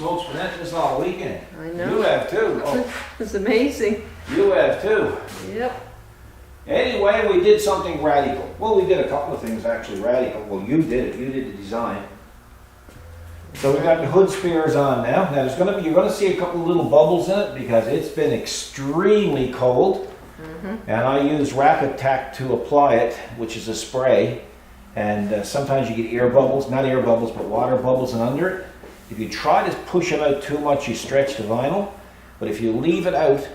smokes, been at this all weekend. I know. You have too. Oh, It's amazing. you have too. Yep. Anyway, we did something radical. Well, we did a couple of things actually radical. Well, you did it. You did the design. So we got the hood spears on now. Now there's gonna be, you're gonna see a couple of little bubbles in it because it's been extremely cold. And I use Rapid Tack to apply it, which is a spray. And sometimes you get air bubbles, not air bubbles, but water bubbles under it. If you try to push it out too much, you stretch the vinyl. But if you leave it out,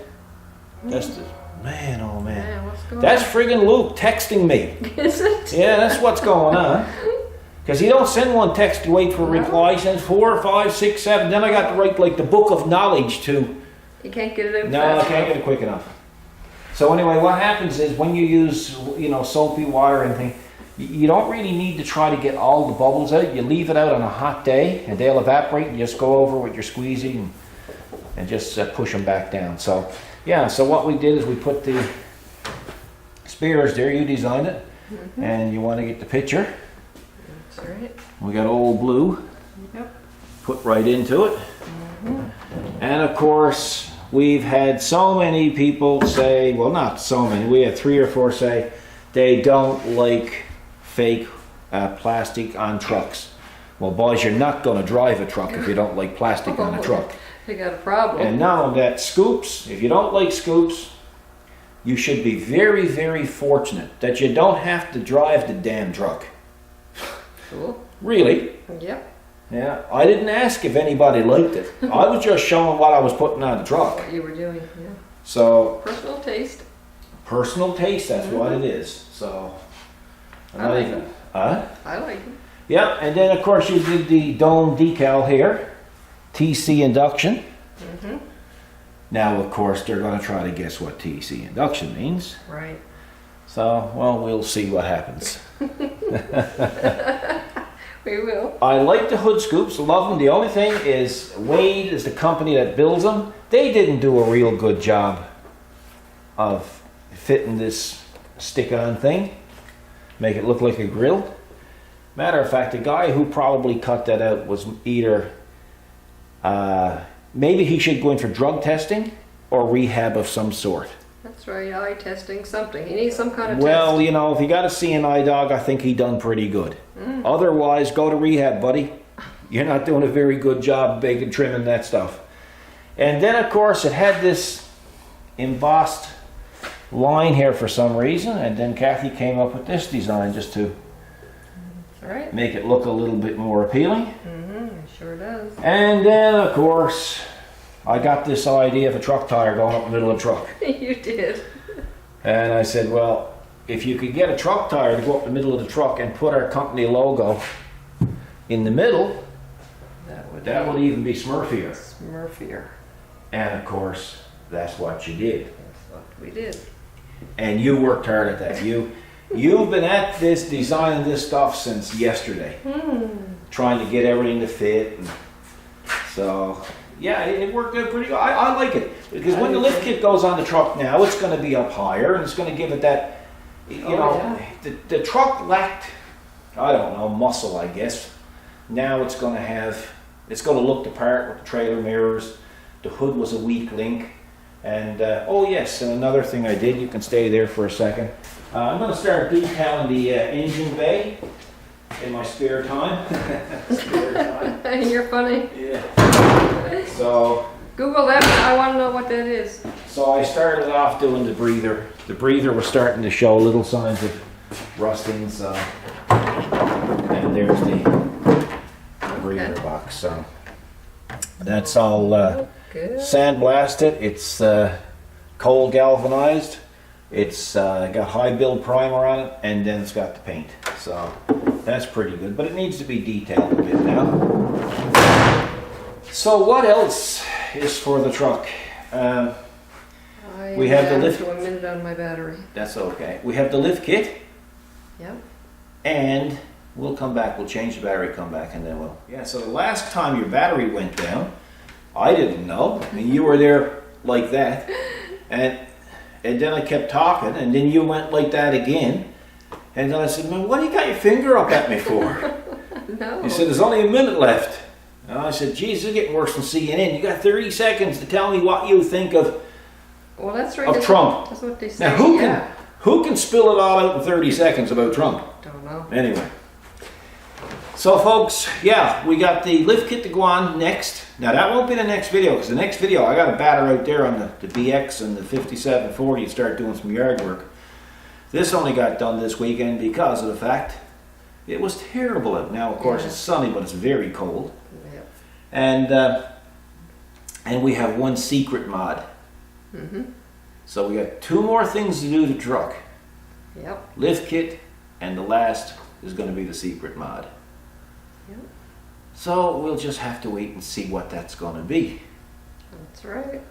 that's the, man, oh man. Yeah, what's going That's friggin' Luke texting me. on? Is it? Yeah, that's what's going on. Because he don't send one text to wait for a reply. He sends 4, 5, 6, 7. Then I got to write like the book of knowledge to. You can't get it out No, I fast can't enough. get it quick enough. So anyway, what happens is when you use, soapy water and thing, you don't really need to try to get all the bubbles out. You leave it out on a hot day and they'll evaporate and just go over with your squeegee and just push them back down. So yeah, so what we did is we put the spears there. You designed it and you want to get the picture. That's right. We got old blue. Yep. Put right into it. And of course, we've had so many people say, well, not so many, we had 3 or 4 say they don't like fake plastic on trucks. Well, boys, you're not going to drive a truck if you don't like plastic on a truck. You got a problem. And not only that, scoops, if you don't like scoops, you should be very, very fortunate that you don't have to drive the damn truck. Cool. Really. Yep. Yeah, I didn't ask if anybody liked it. I was just showing what I was putting on the truck. What you were doing. Yeah. So, Personal taste. personal taste, that's what it is. So, I'm I not like even. it. Huh? I like it. Yeah, and then of course you did the dome decal here, TC induction. Now, of course, they're going to try to guess what TC induction means. Right. So, well, we'll see what happens. We will. I like the hood scoops, love them. The only thing is, Wade is the company that builds them. They didn't do a real good job of fitting this stick-on thing, make it look like a grill. Matter of fact, the guy who probably cut that out was either, maybe he should go in for drug testing or rehab of some sort. That's right. Eye testing something. He needs some kind of Well, test. you know, if you got a CNI dog, I think he done pretty good. Otherwise, go to rehab, buddy. You're not doing a very good job bacon trimming that stuff. And then, of course, it had this embossed line here for some reason, and then Kathy came up with this design just to That's right. make it look a little bit more appealing. It sure does. And then, of course, I got this idea of a truck tire going up the middle of the truck. You did. And I said, well, if you could get a truck tire to go up the middle of the truck and put our company logo in the middle, that would even be Smurfier. Smurfier. And of course, that's what you did. That's what we did. And you worked hard at that. You've been at this, designing this stuff since yesterday. Trying to get everything to fit. And so, yeah, it worked out pretty good. I like it. Because when the lift kit goes on the truck now, it's going to be up higher and it's going to give it that, the truck lacked, I don't know, muscle, I guess. Now it's going to look the part with the trailer mirrors. The hood was a weak link. And, oh yes, and another thing I did, you can stay there for a second. I'm going to start decaling the engine bay in my spare time. Spare time. You're funny. Yeah. So Google that. I want to know what that is. So I started off doing the breather. The breather was starting to show little signs of rusting, so, and there's the breather box. So that's all Good. sandblasted. It's cold galvanized. It's got high build primer on it, and then it's got the paint. So that's pretty good, but it needs to be detailed a bit now. So what else is for the truck? We have the lift. To a minute on my battery. That's okay. We have the lift kit, Yep. and we'll come back. We'll change the battery, come back, and then we'll. Yeah. So the last time your battery went down, I didn't know. I mean, you were there like that, and then I kept talking, and then you went like that again, and then I said, "Man, what do you got your finger up at me for?" No. You said, "There's only a minute left." And I said, geez, this is getting worse than CNN. You got 30 seconds to tell me what you think of Well, that's right. Of That's Trump. That's what they say. Now, who yeah. can spill it all out in 30 seconds about Trump? Don't know. Anyway. So, folks, yeah, we got the lift kit to go on next. Now, that won't be the next video, because the next video, I got a batter out there on the BX and the 5740 to start doing some yard work. This only got done this weekend because of the fact it was terrible out. Now, of course, Yeah. it's sunny, but it's very cold. Yep. And we have one secret mod. Mm-hmm. So we got 2 more things to do to the truck. Yep. Lift kit, and the last is going to be the secret mod. Yep. So we'll just have to wait and see what that's going to be. That's right.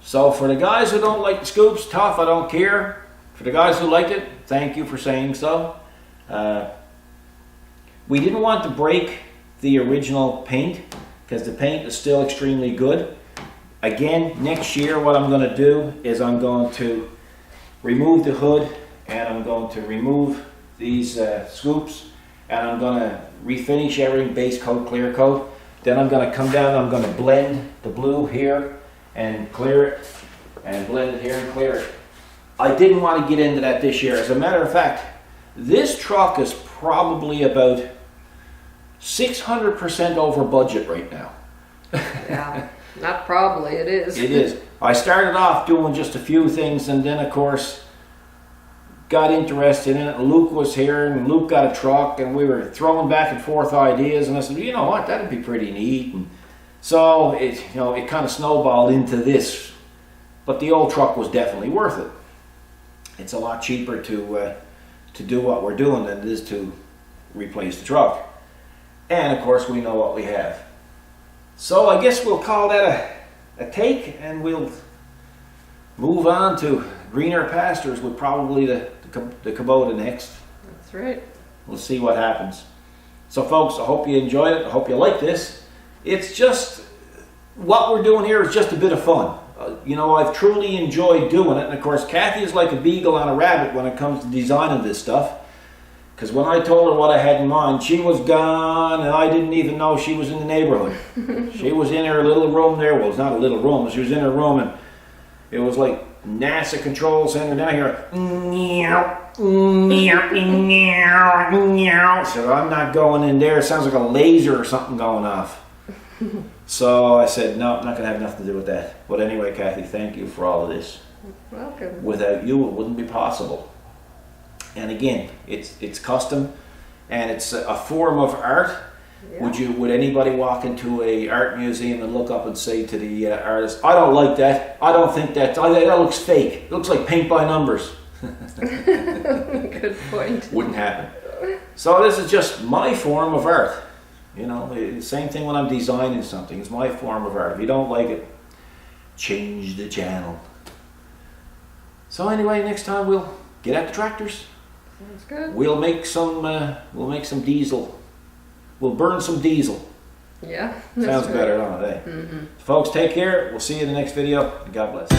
So for the guys who don't like the scoops, tough, I don't care. For the guys who liked it, thank you for saying so. We didn't want to break the original paint because the paint is still extremely good. Again, next year what I'm going to do is I'm going to remove the hood and I'm going to remove these scoops and I'm going to refinish everything, base coat, clear coat. Then I'm going to come down and I'm going to blend the blue here and clear it and blend it here and clear it. I didn't want to get into that this year. As a matter of fact, this truck is probably about 600% over budget right now. Yeah. Not probably. It is. It is. I started off doing just a few things and then of course got interested in it. Luke was here and Luke got a truck and we were throwing back and forth ideas and I said, you know what, that'd be pretty neat. And so it kind of snowballed into this. But the old truck was definitely worth it. It's a lot cheaper to do what we're doing than it is to replace the truck. And of course we know what we have. So I guess we'll call that a take and we'll move on to greener pastures with probably the Kubota next. That's right. We'll see what happens. So folks, I hope you enjoyed it. I hope you like this. It's just, what we're doing here is just a bit of fun. I've truly enjoyed doing it. And of course, Kathy is like a beagle on a rabbit when it comes to designing this stuff. Because when I told her what I had in mind, she was gone and I didn't even know she was in the neighborhood. She was in her little room there. Well, it's not a little room. She was in her room and it was like NASA control center down here. So I'm not going in there. It sounds like a laser or something going off. So I said, no, I'm not going to have nothing to do with that. But anyway, Kathy, thank you for all of this. Welcome. Without you, it wouldn't be possible. And again, it's custom, and it's a form of art. Yeah. Would anybody walk into a art museum and look up and say to the artist, I don't like that. I don't think that looks fake. It looks like paint by numbers. Good point. Wouldn't happen. So this is just my form of art. Same thing when I'm designing something. It's my form of art. If you don't like it, change the channel. So anyway, next time we'll get at the tractors. Sounds good. We'll make some diesel. We'll burn some diesel. Yeah. Sounds better, don't it? Mm-hmm. Folks, take care. We'll see you in the next video. God bless.